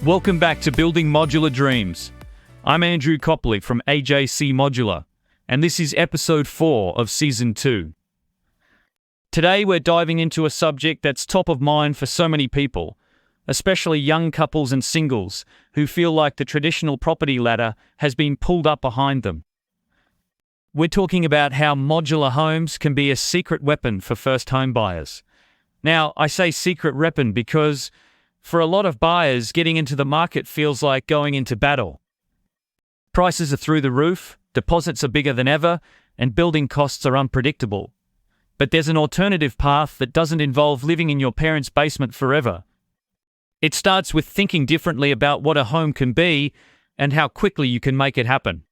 Welcome back to Building Modular Dreams. I'm Andrew Copley from AJC Modular, and this is episode 4 of season 2. Today we're diving into a subject that's top of mind for so many people, especially young couples and singles who feel like the traditional property ladder has been pulled up behind them. We're talking about how modular homes can be a secret weapon for first home buyers. Now, I say secret weapon because for a lot of buyers, getting into the market feels like going into battle. Prices are through the roof, deposits are bigger than ever, and building costs are unpredictable. But there's an alternative path that doesn't involve living in your parents' basement forever. It starts with thinking differently about what a home can be and how quickly you can make it happen.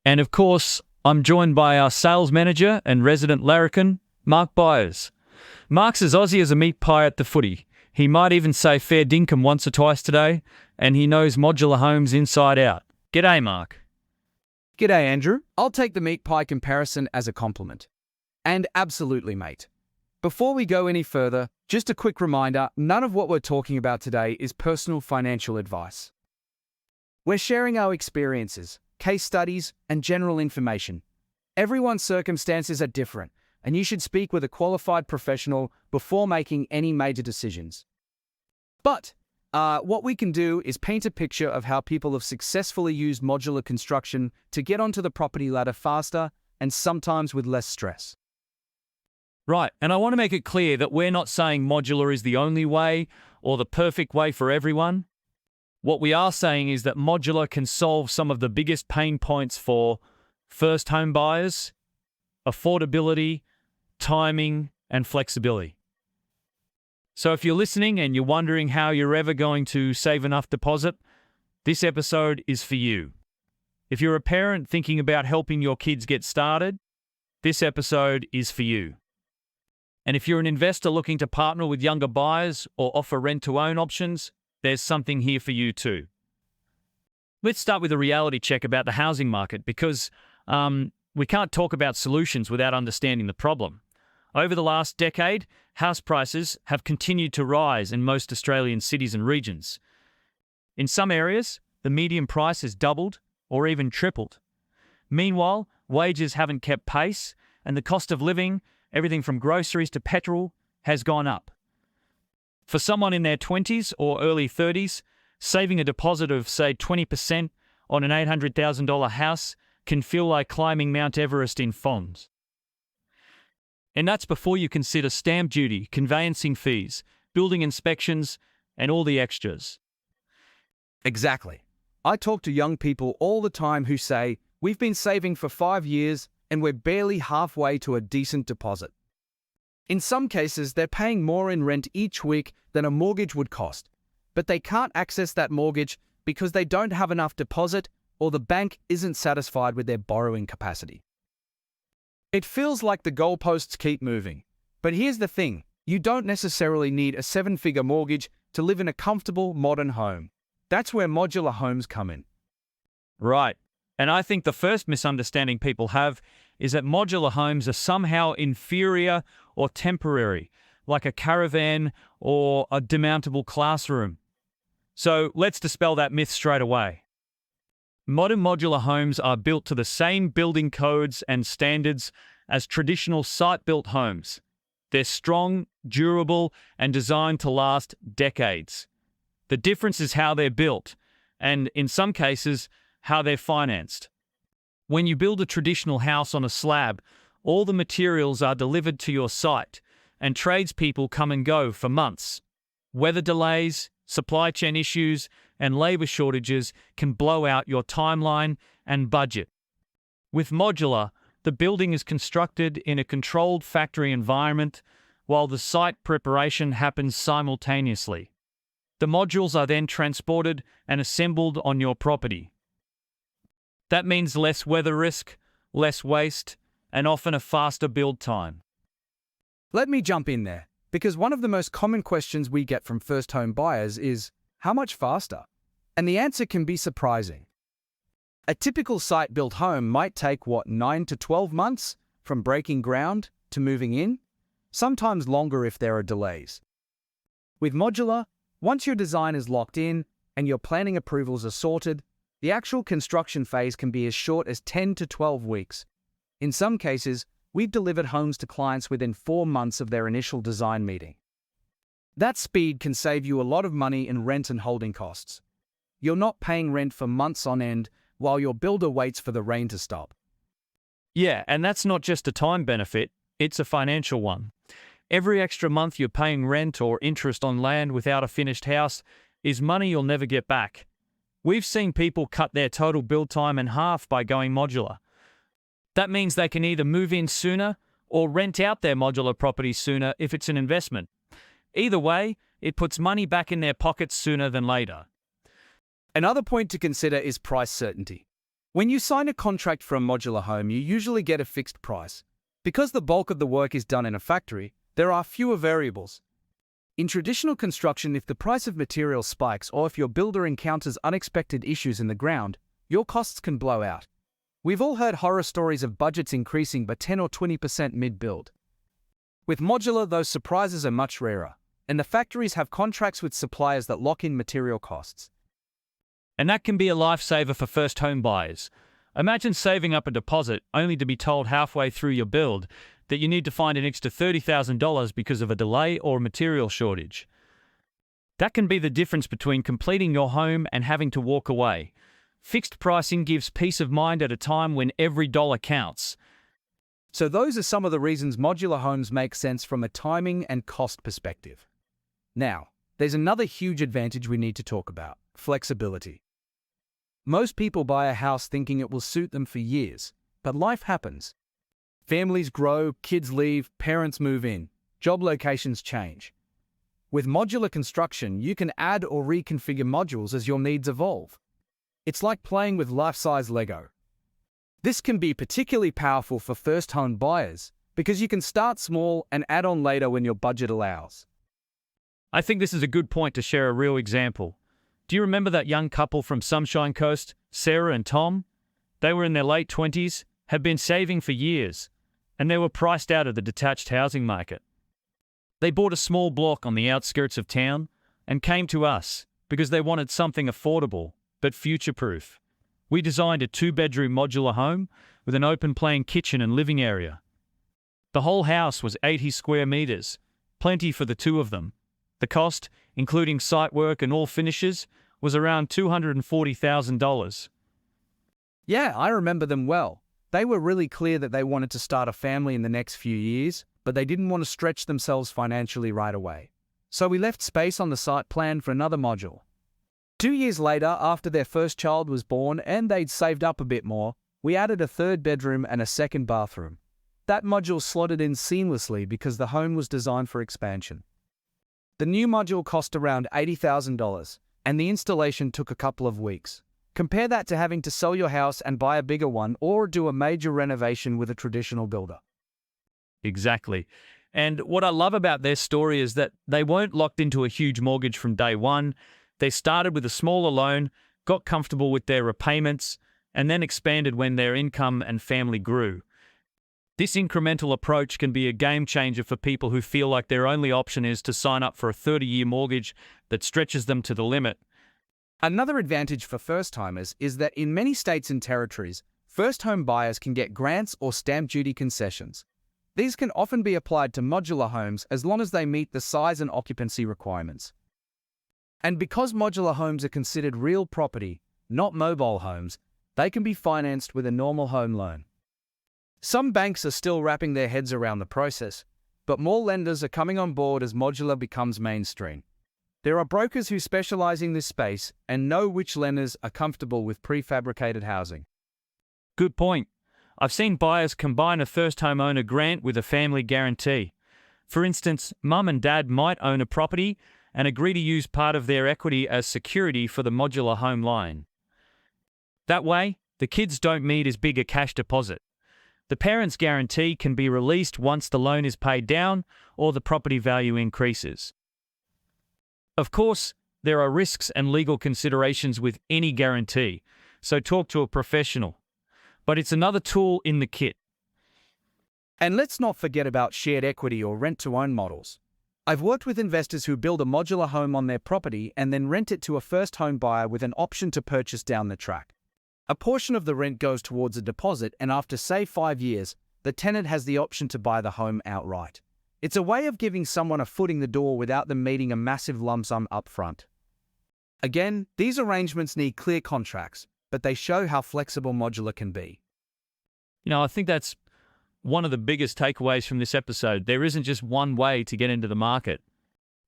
And of course, I'm joined by our sales manager and resident larrikin, Mark Byers. Mark's as Aussie as a meat pie at the footy. He might even say fair dinkum once or twice today, and he knows modular homes inside out. G'day, Mark. G'day, Andrew. I'll take the meat pie comparison as a compliment. And absolutely, mate. Before we go any further, just a quick reminder, none of what we're talking about today is personal financial advice. We're sharing our experiences, case studies, and general information. Everyone's circumstances are different, and you should speak with a qualified professional before making any major decisions. But what we can do is paint a picture of how people have successfully used modular construction to get onto the property ladder faster and sometimes with less stress. Right, and I want to make it clear that we're not saying modular is the only way or the perfect way for everyone. What we are saying is that modular can solve some of the biggest pain points for first home buyers: affordability, timing, and flexibility. So if you're listening and you're wondering how you're ever going to save enough deposit, this episode is for you. If you're a parent thinking about helping your kids get started, this episode is for you. And if you're an investor looking to partner with younger buyers or offer rent-to-own options, there's something here for you too. Let's start with a reality check about the housing market because we can't talk about solutions without understanding the problem. Over the last decade, house prices have continued to rise in most Australian cities and regions. In some areas, the median price has doubled or even tripled. Meanwhile, wages haven't kept pace, and the cost of living, everything from groceries to petrol, has gone up. For someone in their 20s or early 30s, saving a deposit of, say, 20% on an $800,000 house can feel like climbing Mount Everest in Fonz. And that's before you consider stamp duty, conveyancing fees, building inspections, and all the extras. Exactly. I talk to young people all the time who say, we've been saving for 5 years and we're barely halfway to a decent deposit. In some cases, they're paying more in rent each week than a mortgage would cost, but they can't access that mortgage because they don't have enough deposit or the bank isn't satisfied with their borrowing capacity. It feels like the goalposts keep moving. But here's the thing, you don't necessarily need a 7-figure mortgage to live in a comfortable, modern home. That's where modular homes come in. Right. And I think the first misunderstanding people have is that modular homes are somehow inferior or temporary, like a caravan or a demountable classroom. So let's dispel that myth straight away. Modern modular homes are built to the same building codes and standards as traditional site-built homes. They're strong, durable, and designed to last decades. The difference is how they're built, and in some cases, how they're financed. When you build a traditional house on a slab, all the materials are delivered to your site, and tradespeople come and go for months. Weather delays, supply chain issues, and labor shortages can blow out your timeline and budget. With modular, the building is constructed in a controlled factory environment while the site preparation happens simultaneously. The modules are then transported and assembled on your property. That means less weather risk, less waste, and often a faster build time. Let me jump in there, because one of the most common questions we get from first home buyers is, how much faster? And the answer can be surprising. A typical site-built home might take, 9 to 12 months from breaking ground to moving in, sometimes longer if there are delays. With modular, Once your design is locked in and your planning approvals are sorted, the actual construction phase can be as short as 10 to 12 weeks. In some cases, we've delivered homes to clients within 4 months of their initial design meeting. That speed can save you a lot of money in rent and holding costs. You're not paying rent for months on end while your builder waits for the rain to stop. Yeah, and that's not just a time benefit, it's a financial one. Every extra month you're paying rent or interest on land without a finished house is money you'll never get back. We've seen people cut their total build time in half by going modular. That means they can either move in sooner or rent out their modular property sooner if it's an investment. Either way, it puts money back in their pockets sooner than later. Another point to consider is price certainty. When you sign a contract for a modular home, you usually get a fixed price. Because the bulk of the work is done in a factory, there are fewer variables. In traditional construction, if the price of materials spikes or if your builder encounters unexpected issues in the ground, your costs can blow out. We've all heard horror stories of budgets increasing by 10 or 20% mid-build. With modular, those surprises are much rarer, and the factories have contracts with suppliers that lock in material costs. And that can be a lifesaver for first home buyers. Imagine saving up a deposit only to be told halfway through your build that you need to find an extra $30,000 because of a delay or a material shortage. That can be the difference between completing your home and having to walk away. Fixed pricing gives peace of mind at a time when every dollar counts. So those are some of the reasons modular homes make sense from a timing and cost perspective. Now, there's another huge advantage we need to talk about: flexibility. Most people buy a house thinking it will suit them for years, but life happens. Families grow, kids leave, parents move in, job locations change. With modular construction, you can add or reconfigure modules as your needs evolve. It's like playing with life-size Lego. This can be particularly powerful for first-home buyers because you can start small and add on later when your budget allows. I think this is a good point to share a real example. Do you remember that young couple from Sunshine Coast, Sarah and Tom? They were in their late 20s, had been saving for years, and they were priced out of the detached housing market. They bought a small block on the outskirts of town and came to us because they wanted something affordable but future-proof. We designed a 2-bedroom modular home with an open-plan kitchen and living area. The whole house was 80 square meters, plenty for the two of them. The cost, including site work and all finishes, was around $240,000. Yeah, I remember them well. They were really clear that they wanted to start a family in the next few years, but they didn't want to stretch themselves financially right away. So we left space on the site plan for another module. 2 years later, after their first child was born and they'd saved up a bit more, we added a 3rd bedroom and a 2nd bathroom. That module slotted in seamlessly because the home was designed for expansion. The new module cost around $80,000, and the installation took a couple of weeks. Compare that to having to sell your house and buy a bigger one or do a major renovation with a traditional builder. Exactly. And what I love about their story is that they weren't locked into a huge mortgage from day one. They started with a smaller loan, got comfortable with their repayments, and then expanded when their income and family grew. This incremental approach can be a game changer for people who feel like their only option is to sign up for a 30-year mortgage that stretches them to the limit. Another advantage for first-timers is that in many states and territories, first-home buyers can get grants or stamp duty concessions. These can often be applied to modular homes as long as they meet the size and occupancy requirements. And because modular homes are considered real property, not mobile homes, they can be financed with a normal home loan. Some banks are still wrapping their heads around the process, but more lenders are coming on board as modular becomes mainstream. There are brokers who specialize in this space and know which lenders are comfortable with prefabricated housing. Good point. I've seen buyers combine a first homeowner grant with a family guarantee. For instance, mum and dad might own a property and agree to use part of their equity as security for the modular home loan. That way, the kids don't need as big a cash deposit. The parent's guarantee can be released once the loan is paid down or the property value increases. Of course, there are risks and legal considerations with any guarantee, so talk to a professional. But it's another tool in the kit. And let's not forget about shared equity or rent-to-own models. I've worked with investors who build a modular home on their property and then rent it to a first home buyer with an option to purchase down the track. A portion of the rent goes towards a deposit, and after, say, 5 years, the tenant has the option to buy the home outright. It's a way of giving someone a foot in the door without them meeting a massive lump sum upfront. Again, these arrangements need clear contracts, but they show how flexible modular can be. I think that's one of the biggest takeaways from this episode. There isn't just one way to get into the market.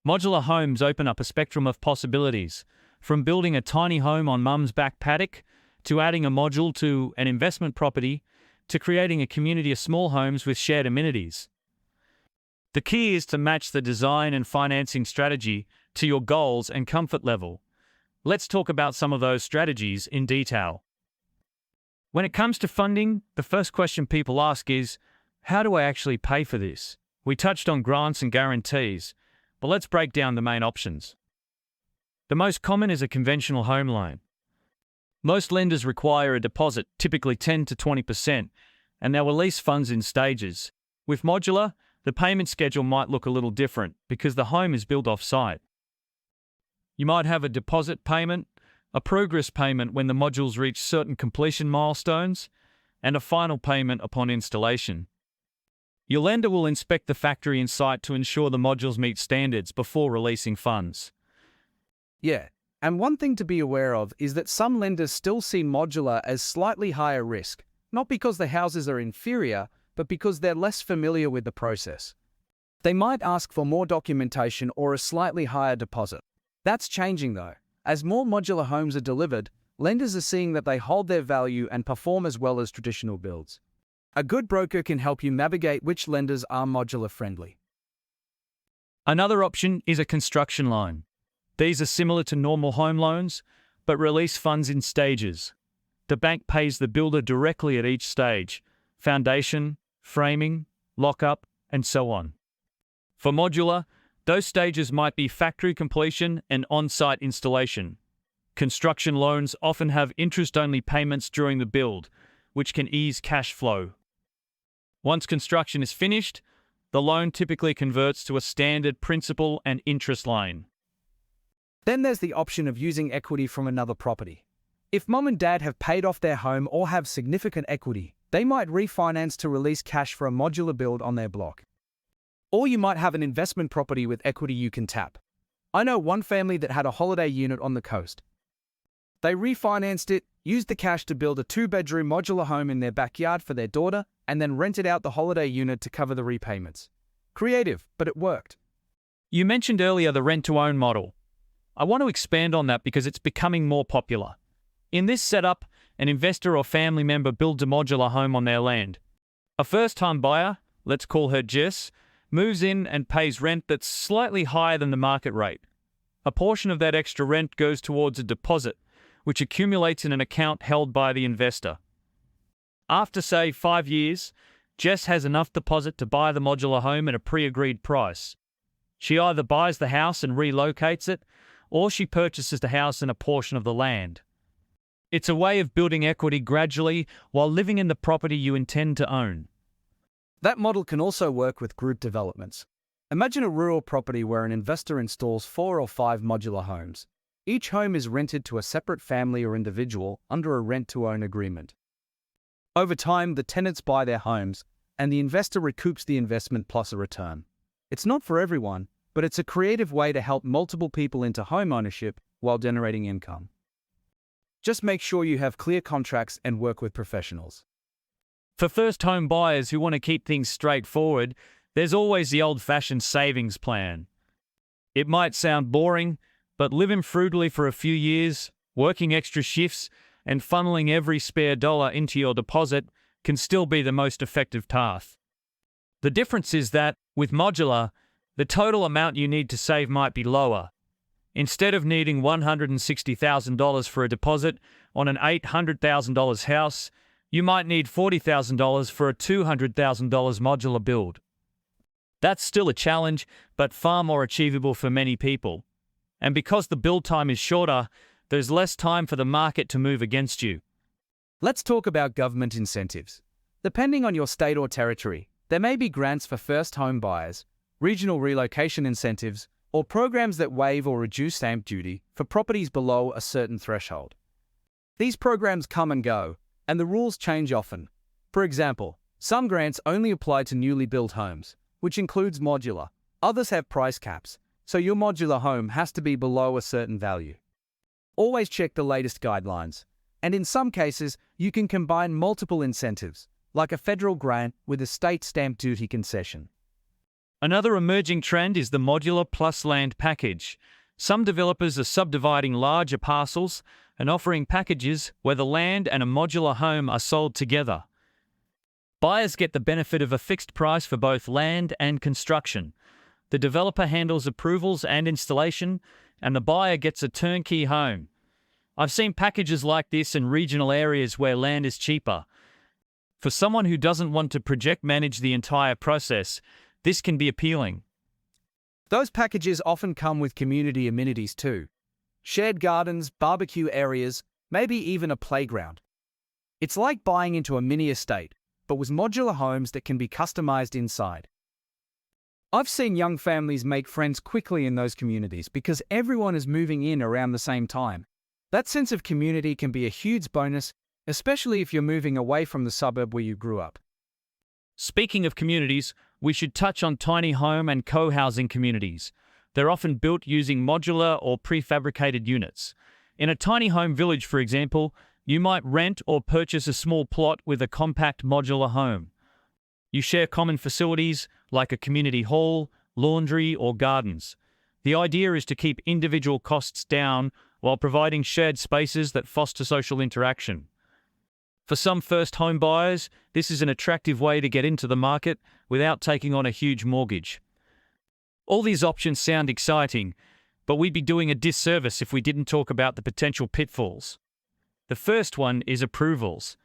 Modular homes open up a spectrum of possibilities, from building a tiny home on mum's back paddock, to adding a module to an investment property, to creating a community of small homes with shared amenities. The key is to match the design and financing strategy to your goals and comfort level. Let's talk about some of those strategies in detail. When it comes to funding, the first question people ask is, how do I actually pay for this? We touched on grants and guarantees, but let's break down the main options. The most common is a conventional home loan. Most lenders require a deposit, typically 10 to 20%, and they'll release funds in stages. With modular, the payment schedule might look a little different because the home is built off-site. You might have a deposit payment, a progress payment when the modules reach certain completion milestones, and a final payment upon installation. Your lender will inspect the factory in site to ensure the modules meet standards before releasing funds. Yeah, and one thing to be aware of is that some lenders still see modular as slightly higher risk, not because the houses are inferior, but because they're less familiar with the process. They might ask for more documentation or a slightly higher deposit. That's changing though. As more modular homes are delivered, lenders are seeing that they hold their value and perform as well as traditional builds. A good broker can help you navigate which lenders are modular friendly. Another option is a construction loan. These are similar to normal home loans, but release funds in stages. The bank pays the builder directly at each stage: foundation, framing, lock-up, and so on. For modular, those stages might be factory completion and on-site installation. Construction loans often have interest-only payments during the build, which can ease cash flow. Once construction is finished, the loan typically converts to a standard principal and interest loan. Then there's the option of using equity from another property. If mum and dad have paid off their home or have significant equity, they might refinance to release cash for a modular build on their block. Or you might have an investment property with equity you can tap. I know one family that had a holiday unit on the coast. They refinanced it, used the cash to build a 2-bedroom modular home in their backyard for their daughter, and then rented out the holiday unit to cover the repayments. Creative, but it worked. You mentioned earlier the rent-to-own model. I want to expand on that because it's becoming more popular. In this setup, an investor or family member builds a modular home on their land. A first-time buyer, let's call her Jess, moves in and pays rent that's slightly higher than the market rate. A portion of that extra rent goes towards a deposit, which accumulates in an account held by the investor. After, say, 5 years, Jess has enough deposit to buy the modular home at a pre-agreed price. She either buys the house and relocates it, or she purchases the house and a portion of the land. It's a way of building equity gradually while living in the property you intend to own. That model can also work with group developments. Imagine a rural property where an investor installs 4 or 5 modular homes. Each home is rented to a separate family or individual under a rent-to-own agreement. Over time, the tenants buy their homes, and the investor recoups the investment plus a return. It's not for everyone, but it's a creative way to help multiple people into home ownership while generating income. Just make sure you have clear contracts and work with professionals. For first-home buyers who want to keep things straightforward, there's always the old-fashioned savings plan. It might sound boring, but living frugally for a few years, working extra shifts, and funneling every spare dollar into your deposit can still be the most effective path. The difference is that, with modular, the total amount you need to save might be lower. Instead of needing $160,000 for a deposit on an $800,000 house, you might need $40,000 for a $200,000 modular build. That's still a challenge, but far more achievable for many people. And because the build time is shorter, there's less time for the market to move against you. Let's talk about government incentives. Depending on your state or territory, there may be grants for first home buyers, regional relocation incentives, or programs that waive or reduce stamp duty for properties below a certain threshold. These programs come and go, and the rules change often. For example, some grants only apply to newly built homes, which includes modular. Others have price caps, so your modular home has to be below a certain value. Always check the latest guidelines, and in some cases, you can combine multiple incentives, like a federal grant with a state stamp duty concession. Another emerging trend is the modular plus land package. Some developers are subdividing larger parcels and offering packages where the land and a modular home are sold together. Buyers get the benefit of a fixed price for both land and construction. The developer handles approvals and installation, and the buyer gets a turnkey home. I've seen packages like this in regional areas where land is cheaper. For someone who doesn't want to project manage the entire process, this can be appealing. Those packages often come with community amenities too. Shared gardens, barbecue areas, maybe even a playground. It's like buying into a mini estate, but with modular homes that can be customized inside. I've seen young families make friends quickly in those communities because everyone is moving in around the same time. That sense of community can be a huge bonus, especially if you're moving away from the suburb where you grew up. Speaking of communities, we should touch on tiny home and co-housing communities. They're often built using modular or prefabricated units. In a tiny home village, for example, you might rent or purchase a small plot with a compact modular home. You share common facilities like a community hall, laundry, or gardens. The idea is to keep individual costs down while providing shared spaces that foster social interaction. For some first home buyers, this is an attractive way to get into the market without taking on a huge mortgage. All these options sound exciting, but we'd be doing a disservice if we didn't talk about the potential pitfalls. The first one is approvals.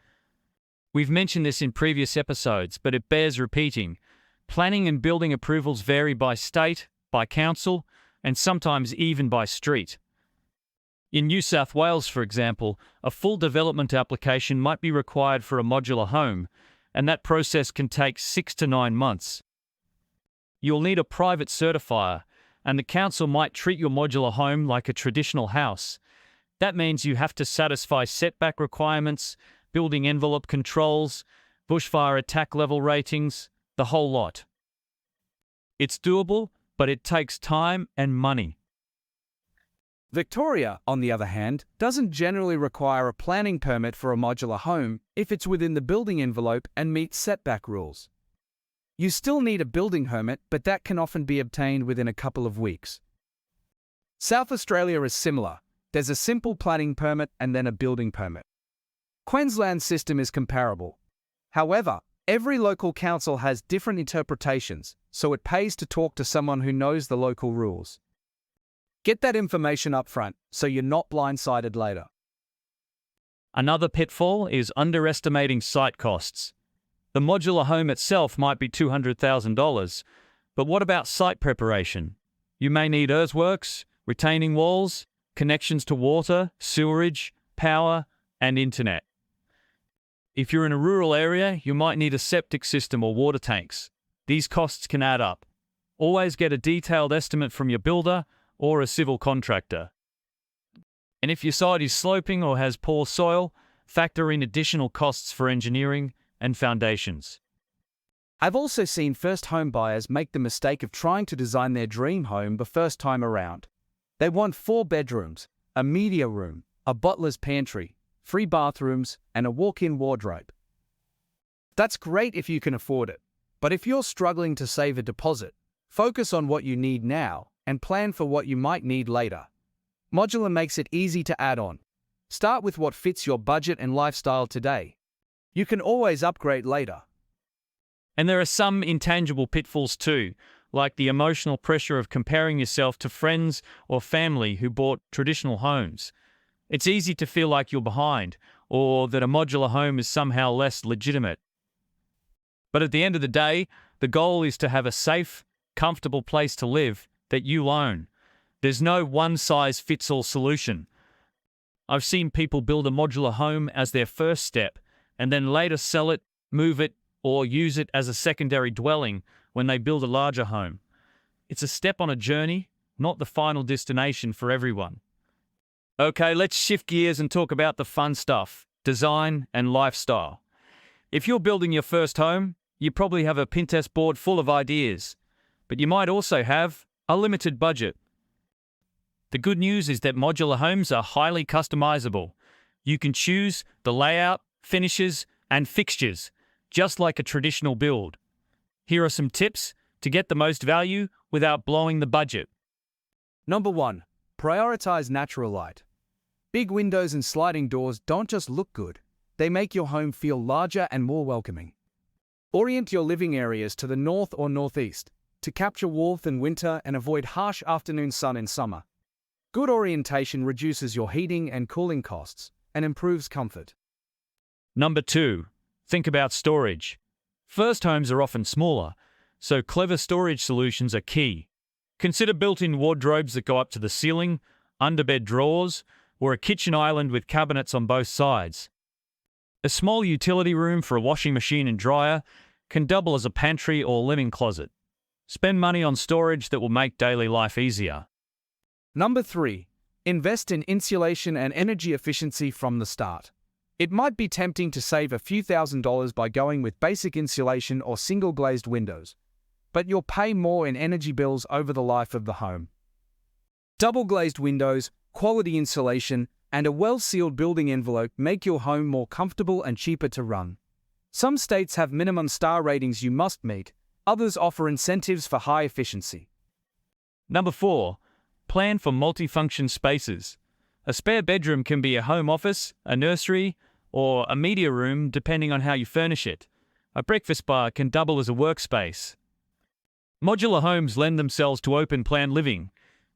We've mentioned this in previous episodes, but it bears repeating. Planning and building approvals vary by state, by council, and sometimes even by street. In New South Wales, for example, a full development application might be required for a modular home, and that process can take 6 to 9 months. You'll need a private certifier, and the council might treat your modular home like a traditional house. That means you have to satisfy setback requirements, building envelope controls, bushfire attack level ratings, the whole lot. It's doable, but it takes time and money. Victoria, on the other hand, doesn't generally require a planning permit for a modular home if it's within the building envelope and meets setback rules. You still need a building permit, but that can often be obtained within a couple of weeks. South Australia is similar. There's a simple planning permit and then a building permit. Queensland's system is comparable. However, every local council has different interpretations, so it pays to talk to someone who knows the local rules. Get that information up front so you're not blindsided later. Another pitfall is underestimating site costs. The modular home itself might be $200,000, but what about site preparation? You may need earthworks, retaining walls, connections to water, sewerage, power, and internet. If you're in a rural area, you might need a septic system or water tanks. These costs can add up. Always get a detailed estimate from your builder or a civil contractor. And if your site is sloping or has poor soil, factor in additional costs for engineering and foundations. I've also seen first home buyers make the mistake of trying to design their dream home the first time around. They want 4 bedrooms, a media room, a butler's pantry, 3 bathrooms, and a walk-in wardrobe. That's great if you can afford it, but if you're struggling to save a deposit, focus on what you need now and plan for what you might need later. Modular makes it easy to add on. Start with what fits your budget and lifestyle today. You can always upgrade later. And there are some intangible pitfalls too, like the emotional pressure of comparing yourself to friends or family who bought traditional homes. It's easy to feel like you're behind, or that a modular home is somehow less legitimate. But at the end of the day, the goal is to have a safe, comfortable place to live that you own. There's no one-size-fits-all solution. I've seen people build a modular home as their first step, and then later sell it, move it, or use it as a secondary dwelling when they build a larger home. It's a step on a journey, not the final destination for everyone. Okay, let's shift gears and talk about the fun stuff, design and lifestyle. If you're building your first home, you probably have a Pinterest board full of ideas, but you might also have a limited budget. The good news is that modular homes are highly customizable. You can choose the layout, finishes, and fixtures, just like a traditional build. Here are some tips to get the most value without blowing the budget. Number 1. Prioritize natural light. Big windows and sliding doors don't just look good, they make your home feel larger and more welcoming. Orient your living areas to the north or northeast to capture warmth in winter and avoid harsh afternoon sun in summer. Good orientation reduces your heating and cooling costs and improves comfort. Number 2. Think about storage. First homes are often smaller, so clever storage solutions are key. Consider built-in wardrobes that go up to the ceiling, underbed drawers, or a kitchen island with cabinets on both sides. A small utility room for a washing machine and dryer can double as a pantry or living closet. Spend money on storage that will make daily life easier. Number 3. Invest in insulation and energy efficiency from the start. It might be tempting to save a few $1,000s by going with basic insulation or single-glazed windows, but you'll pay more in energy bills over the life of the home. Double-glazed windows, quality insulation, and a well-sealed building envelope make your home more comfortable and cheaper to run. Some states have minimum star ratings you must meet, others offer incentives for high efficiency. Number 4. Plan for multifunction spaces. A spare bedroom can be a home office, a nursery, or a media room depending on how you furnish it. A breakfast bar can double as a workspace. Modular homes lend themselves to open-plan living,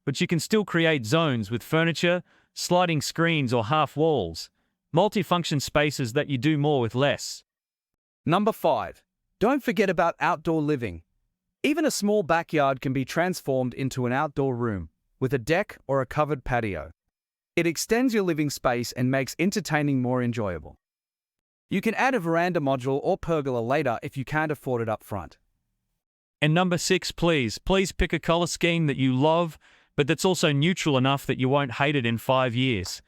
but you can still create zones with furniture, sliding screens or half walls, multifunction spaces that you do more with less. Number 5. Don't forget about outdoor living. Even a small backyard can be transformed into an outdoor room, with a deck or a covered patio. It extends your living space and makes entertaining more enjoyable. You can add a veranda module or pergola later if you can't afford it up front. And number 6, please pick a color scheme that you love, but that's also neutral enough that you won't hate it in 5 years.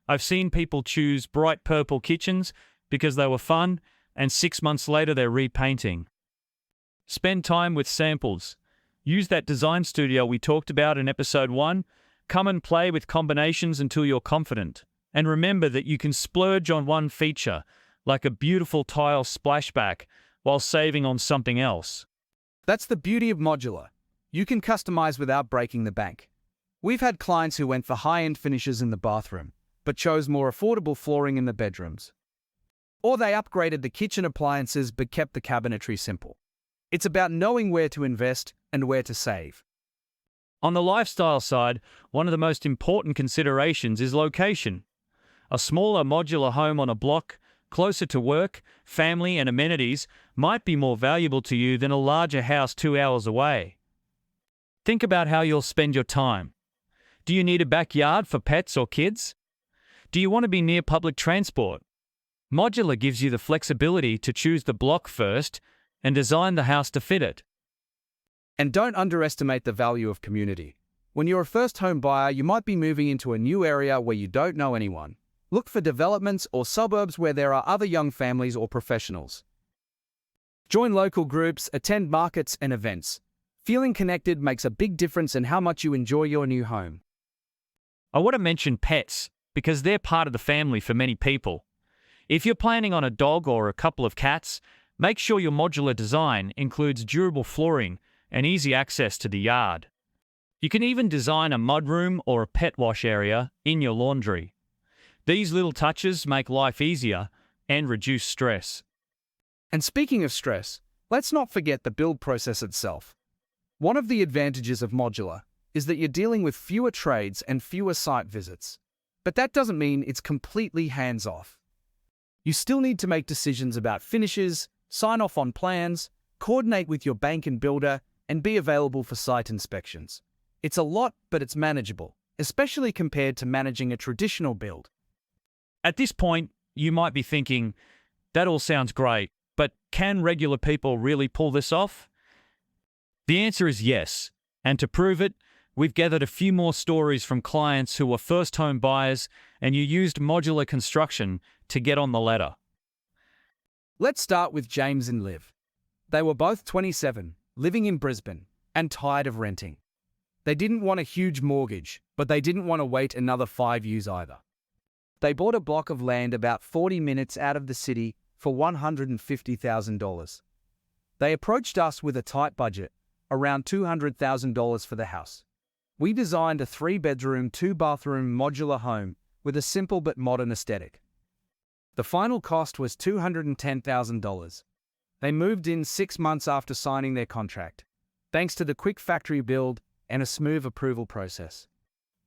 I've seen people choose bright purple kitchens because they were fun, and 6 months later they're repainting. Spend time with samples. Use that design studio we talked about in episode 1. Come and play with combinations until you're confident. And remember that you can splurge on one feature, like a beautiful tile splashback, while saving on something else. That's the beauty of modular. You can customize without breaking the bank. We've had clients who went for high-end finishes in the bathroom, but chose more affordable flooring in the bedrooms. Or they upgraded the kitchen appliances but kept the cabinetry simple. It's about knowing where to invest and where to save. On the lifestyle side, one of the most important considerations is location. A smaller modular home on a block, closer to work, family and amenities, might be more valuable to you than a larger house 2 hours away. Think about how you'll spend your time. Do you need a backyard for pets or kids? Do you want to be near public transport? Modular gives you the flexibility to choose the block first and design the house to fit it. And don't underestimate the value of community. When you're a first home buyer, you might be moving into a new area where you don't know anyone. Look for developments or suburbs where there are other young families or professionals. Join local groups, attend markets and events. Feeling connected makes a big difference in how much you enjoy your new home. I want to mention pets because they're part of the family for many people. If you're planning on a dog or a couple of cats, make sure your modular design includes durable flooring and easy access to the yard. You can even design a mudroom or a pet wash area in your laundry. These little touches make life easier and reduce stress. And speaking of stress, let's not forget the build process itself. One of the advantages of modular is that you're dealing with fewer trades and fewer site visits. But that doesn't mean it's completely hands-off. You still need to make decisions about finishes, sign off on plans, coordinate with your bank and builder, and be available for site inspections. It's a lot, but it's manageable, especially compared to managing a traditional build. At this point, you might be thinking, that all sounds great, but can regular people really pull this off? The answer is yes. And to prove it, we've gathered a few more stories from clients who were first home buyers and you used modular construction to get on the ladder. Let's start with James and Liv. They were both 27, living in Brisbane, and tired of renting. They didn't want a huge mortgage, but they didn't want to wait another 5 years either. They bought a block of land about 40 minutes out of the city for $150,000. They approached us with a tight budget, around $200,000 for the house. We designed a 3-bedroom, 2-bathroom modular home with a simple but modern aesthetic. The final cost was $210,000. They moved in 6 months after signing their contract, thanks to the quick factory build and a smooth approval process.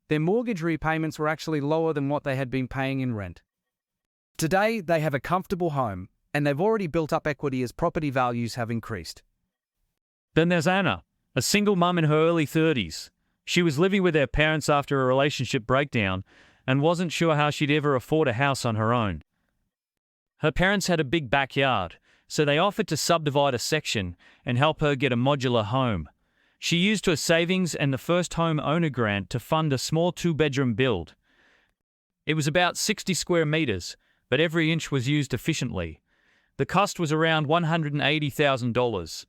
Their mortgage repayments were actually lower than what they had been paying in rent. Today, they have a comfortable home, and they've already built up equity as property values have increased. Then there's Anna, a single mum in her early 30s. She was living with her parents after a relationship breakdown and wasn't sure how she'd ever afford a house on her own. Her parents had a big backyard, so they offered to subdivide a section and help her get a modular home. She used her savings and the first home owner grant to fund a small 2-bedroom build. It was about 60 square meters, but every inch was used efficiently. The cost was around $180,000.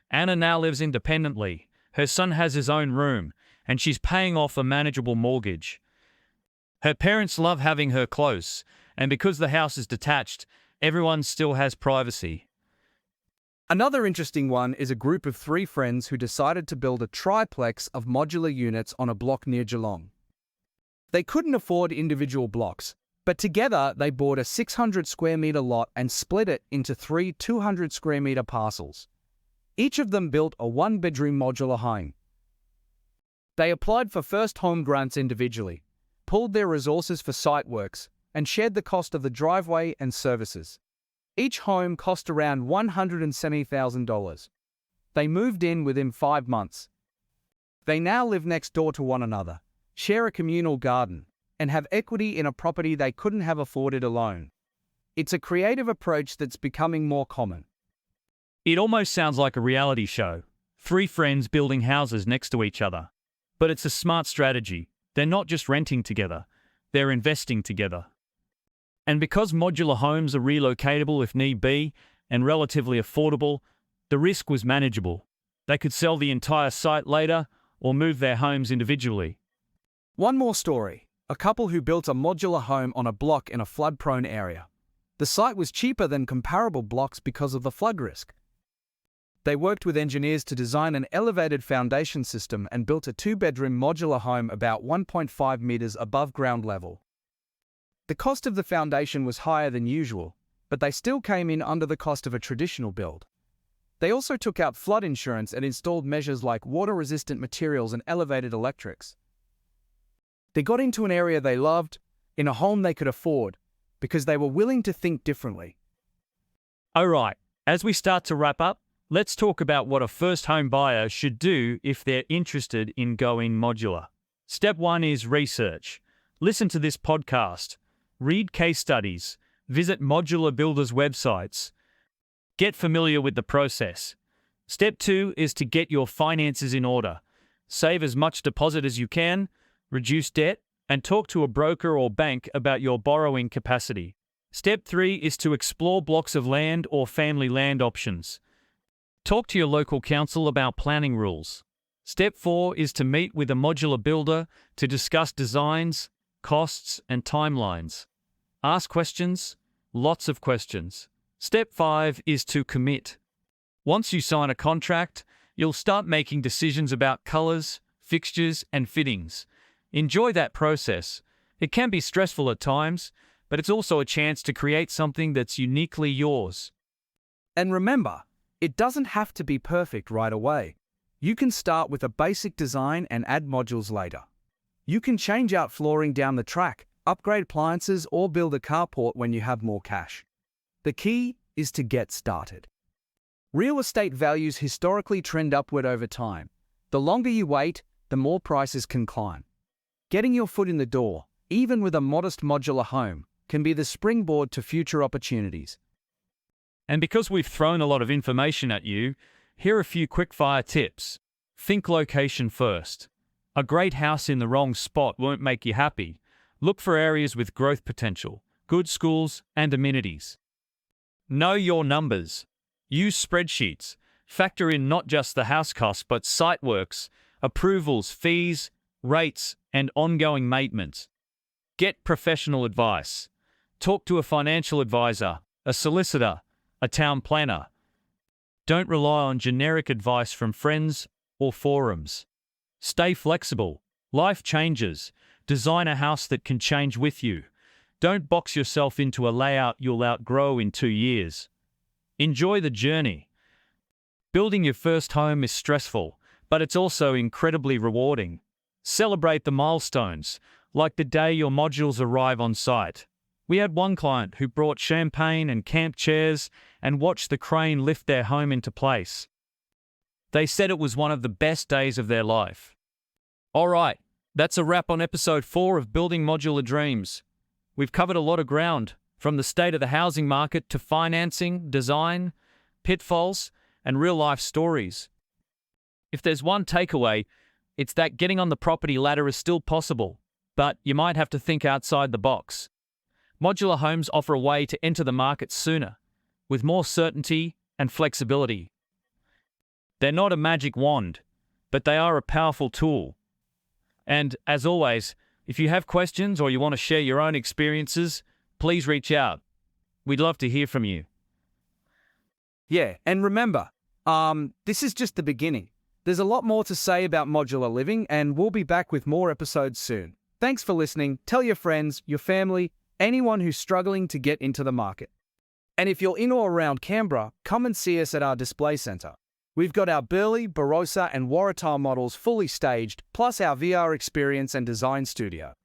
Anna now lives independently. Her son has his own room, and she's paying off a manageable mortgage. Her parents love having her close, and because the house is detached, everyone still has privacy. Another interesting one is a group of 3 friends who decided to build a triplex of modular units on a block near Geelong. They couldn't afford individual blocks, but together they bought a 600 square metre lot and split it into 3 200 square metre parcels. Each of them built a 1-bedroom modular home. They applied for first home grants individually, pooled their resources for site works, and shared the cost of the driveway and services. Each home cost around $170,000. They moved in within 5 months. They now live next door to one another, share a communal garden, and have equity in a property they couldn't have afforded alone. It's a creative approach that's becoming more common. It almost sounds like a reality show. 3 friends building houses next to each other. But it's a smart strategy. They're not just renting together, they're investing together. And because modular homes are relocatable if need be and relatively affordable, the risk was manageable. They could sell the entire site later or move their homes individually. One more story. A couple who built a modular home on a block in a flood-prone area. The site was cheaper than comparable blocks because of the flood risk. They worked with engineers to design an elevated foundation system and built a 2-bedroom modular home about 1.5 meters above ground level. The cost of the foundation was higher than usual, but they still came in under the cost of a traditional build. They also took out flood insurance and installed measures like water-resistant materials and elevated electrics. They got into an area they loved, in a home they could afford, because they were willing to think differently. Alright, as we start to wrap up, let's talk about what a first home buyer should do if they're interested in going modular. Step 1 is research. Listen to this podcast. Read case studies, visit modular builders' websites. Get familiar with the process. Step 2 is to get your finances in order. Save as much deposit as you can, reduce debt, and talk to a broker or bank about your borrowing capacity. Step 3 is to explore blocks of land or family land options. Talk to your local council about planning rules. Step 4 is to meet with a modular builder to discuss designs, costs, and timelines. Ask questions, lots of questions. Step 5 is to commit. Once you sign a contract, you'll start making decisions about colors, fixtures, and fittings. Enjoy that process. It can be stressful at times, but it's also a chance to create something that's uniquely yours. And remember, it doesn't have to be perfect right away. You can start with a basic design and add modules later. You can change out flooring down the track, upgrade appliances, or build a carport when you have more cash. The key is to get started. Real estate values historically trend upward over time. The longer you wait, the more prices can climb. Getting your foot in the door, even with a modest modular home, can be the springboard to future opportunities. And because we've thrown a lot of information at you, here are a few quick-fire tips. Think location first. A great house in the wrong spot won't make you happy. Look for areas with growth potential, good schools, and amenities. Know your numbers. Use spreadsheets. Factor in not just the house costs but site works, approvals, fees, rates, and ongoing maintenance. Get professional advice. Talk to a financial advisor, a solicitor, a town planner. Don't rely on generic advice from friends or forums. Stay flexible. Life changes. Design a house that can change with you. Don't box yourself into a layout you'll outgrow in 2 years. Enjoy the journey. Building your first home is stressful, but it's also incredibly rewarding. Celebrate the milestones, like the day your modules arrive on site. We had one client who brought champagne and camp chairs and watched the crane lift their home into place. They said it was one of the best days of their life. All right, that's a wrap on episode 4 of Building Modular Dreams. We've covered a lot of ground, from the state of the housing market to financing, design, pitfalls, and real-life stories. If there's one takeaway, it's that getting on the property ladder is still possible, but you might have to think outside the box. Modular homes offer a way to enter the market sooner, with more certainty and flexibility. They're not a magic wand, but they are a powerful tool. And, as always, if you have questions or you want to share your own experiences, please reach out. We'd love to hear from you. Yeah, and remember, this is just the beginning. There's a lot more to say about modular living, and we'll be back with more episodes soon. Thanks for listening. Tell your friends, your family, anyone who's struggling to get into the market. And if you're in or around Canberra, come and see us at our display centre. We've got our Burleigh, Barossa and Waratah models fully staged, plus our VR experience and design studio.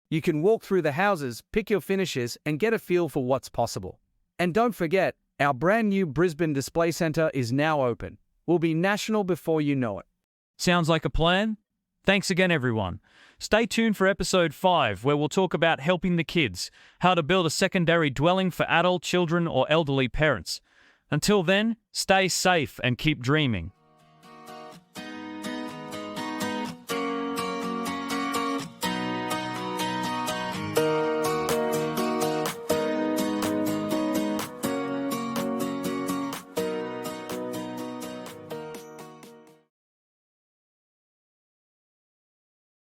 You can walk through the houses, pick your finishes, and get a feel for what's possible. And don't forget, our brand new Brisbane display centre is now open. We'll be national before you know it. Sounds like a plan? Thanks again, everyone. Stay tuned for episode 5, where we'll talk about helping the kids, how to build a secondary dwelling for adult children or elderly parents. Until then, stay safe and keep dreaming.